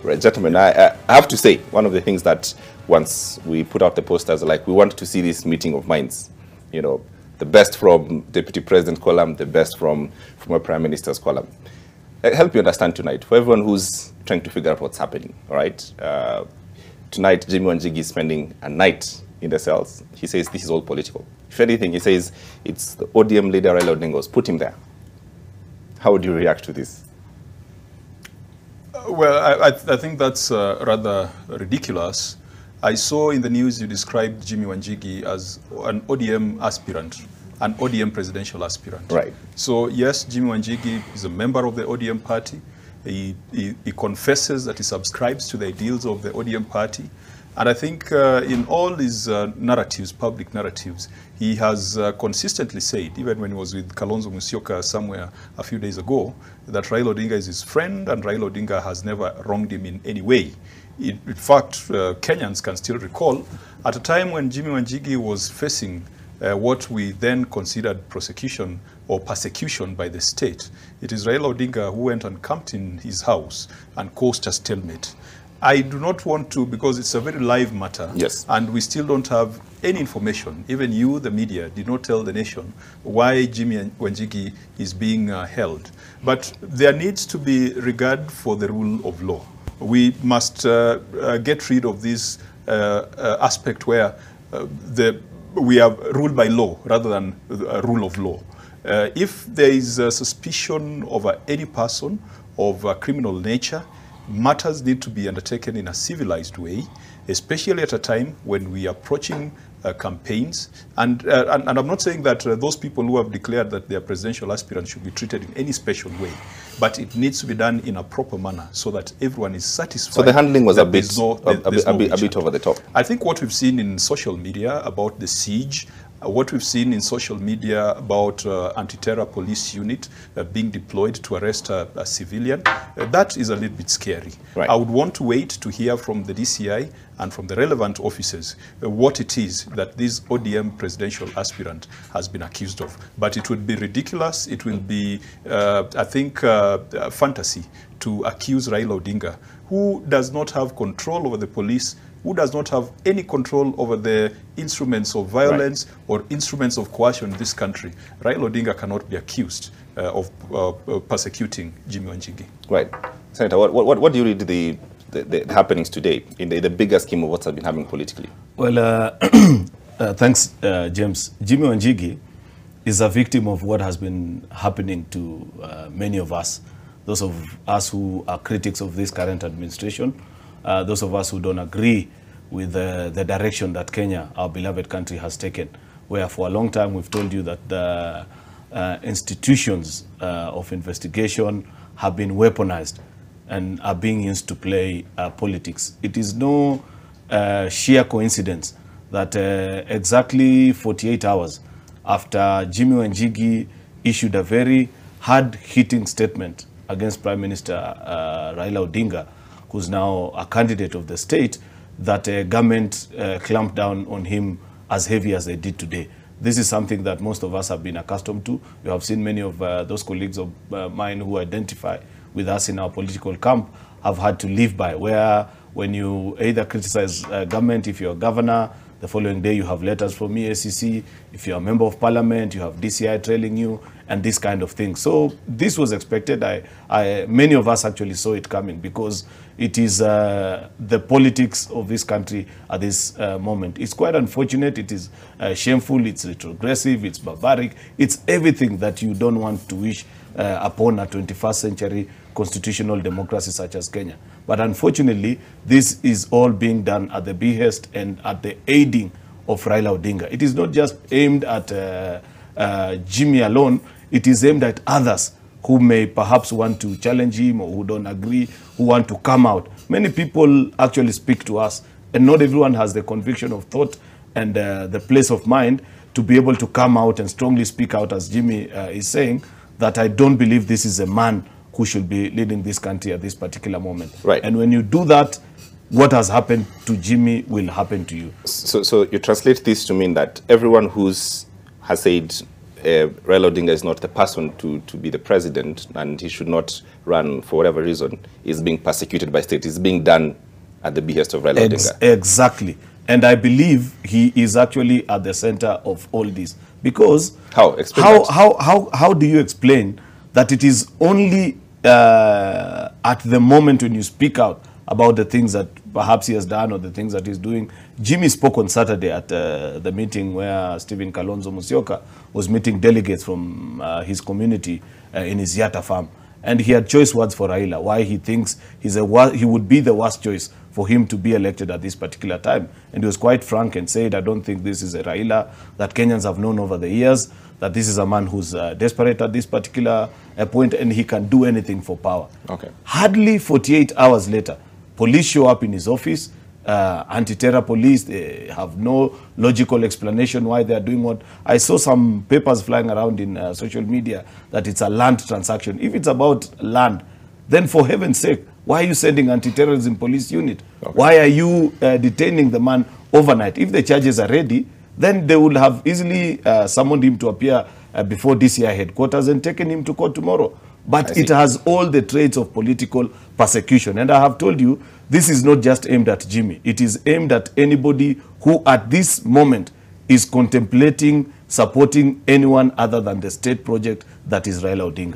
Right, gentlemen, I have to say, one of the things that once we put out the posters, like, we want to see this meeting of minds, you know, the best from Deputy President column, the best from a Prime Minister's column. Help you understand tonight, for everyone who's trying to figure out what's happening, all right? Tonight, Jimi Wanjigi is spending a night in the cells. He says this is all political. If anything, he says it's the ODM leader, Raila Odinga, who's put him there. How would you react to this? Well, I think that's rather ridiculous. I saw in the news you described Jimi Wanjigi as an ODM aspirant, an ODM presidential aspirant. Right. So yes, Jimi Wanjigi is a member of the ODM party. He confesses that he subscribes to the ideals of the ODM party. And I think in all his narratives, public narratives, he has consistently said, even when he was with Kalonzo Musyoka somewhere a few days ago, that Raila Odinga is his friend and Raila Odinga has never wronged him in any way. In fact, Kenyans can still recall, at a time when Jimi Wanjigi was facing what we then considered prosecution or persecution by the state, it is Raila Odinga who went and camped in his house and caused a stalemate. I do not want to, because it's a very live matter, yes, and we still don't have any information. Even you, the media, did not tell the nation why Jimi Wanjigi is being held. But there needs to be regard for the rule of law. We must get rid of this aspect where we are ruled by law rather than a rule of law. If there is a suspicion of any person of a criminal nature, matters need to be undertaken in a civilized way, especially at a time when we are approaching campaigns. And I'm not saying that those people who have declared that they are presidential aspirants should be treated in any special way, but it needs to be done in a proper manner so that everyone is satisfied. So the handling was a bit over the top. I think what we've seen in social media about the siege, what we've seen in social media about anti-terror police unit being deployed to arrest a civilian, that is a little bit scary. Right. I would want to wait to hear from the DCI and from the relevant officers what it is that this ODM presidential aspirant has been accused of. But it would be ridiculous. It will be, I think, fantasy to accuse Raila Odinga, who does not have control over the police, who does not have any control over the instruments of violence, right, or instruments of coercion in this country. Raila Odinga cannot be accused of persecuting Jimi Wanjigi. Right. Senator, what do you read the happenings today in the bigger scheme of what's been happening politically? Well, thanks, James. Jimi Wanjigi is a victim of what has been happening to many of us, those of us who are critics of this current administration, those of us who don't agree with the direction that Kenya, our beloved country, has taken, where for a long time we've told you that the institutions of investigation have been weaponized and are being used to play politics. It is no sheer coincidence that exactly 48 hours after Jimi Wanjigi issued a very hard-hitting statement against Prime Minister Raila Odinga, who's now a candidate of the state, that government clamped down on him as heavy as they did today. This is something that most of us have been accustomed to. You have seen many of those colleagues of mine who identify with us in our political camp have had to live by, where when you either criticize government, if you're a governor, the following day you have letters from EACC. If you're a member of parliament, you have DCI trailing you, and this kind of thing. So this was expected. Many of us actually saw it coming, because it is the politics of this country at this moment. It's quite unfortunate. It is shameful. It's retrogressive. It's barbaric. It's everything that you don't want to wish upon a 21st century constitutional democracy such as Kenya. But unfortunately, this is all being done at the behest and at the aiding of Raila Odinga. It is not just aimed at Jimmy alone. It is aimed at others who may perhaps want to challenge him or who don't agree, who want to come out. Many people actually speak to us, and not everyone has the conviction of thought and the place of mind to be able to come out and strongly speak out, as Jimmy is saying, that I don't believe this is a man who should be leading this country at this particular moment. Right. And when you do that, what has happened to Jimmy will happen to you. So you translate this to mean that everyone has said Raila Odinga is not the person to be the president, and he should not run for whatever reason, is being persecuted by state. It's being done at the behest of Raila Odinga. Exactly. And I believe he is actually at the center of all this. Because how do you explain that it is only at the moment when you speak out about the things that perhaps he has done or the things that he's doing? Jimmy spoke on Saturday at the meeting where Stephen Kalonzo Musyoka was meeting delegates from his community in his Yatta farm. And he had choice words for Raila, why he thinks he would be the worst choice for him to be elected at this particular time. And he was quite frank and said, I don't think this is a Raila that Kenyans have known over the years, that this is a man who's desperate at this particular point and he can do anything for power. Okay. Hardly 48 hours later, police show up in his office, anti-terror police, they have no logical explanation why they are doing what. I saw some papers flying around in social media that it's a land transaction. If it's about land, then for heaven's sake, why are you sending anti-terrorism police unit? Okay. Why are you detaining the man overnight? If the charges are ready, then they would have easily summoned him to appear before DCI headquarters and taken him to court tomorrow. But it has all the traits of political persecution. And I have told you, this is not just aimed at Jimmy. It is aimed at anybody who at this moment is contemplating supporting anyone other than the state project that is Raila Odinga.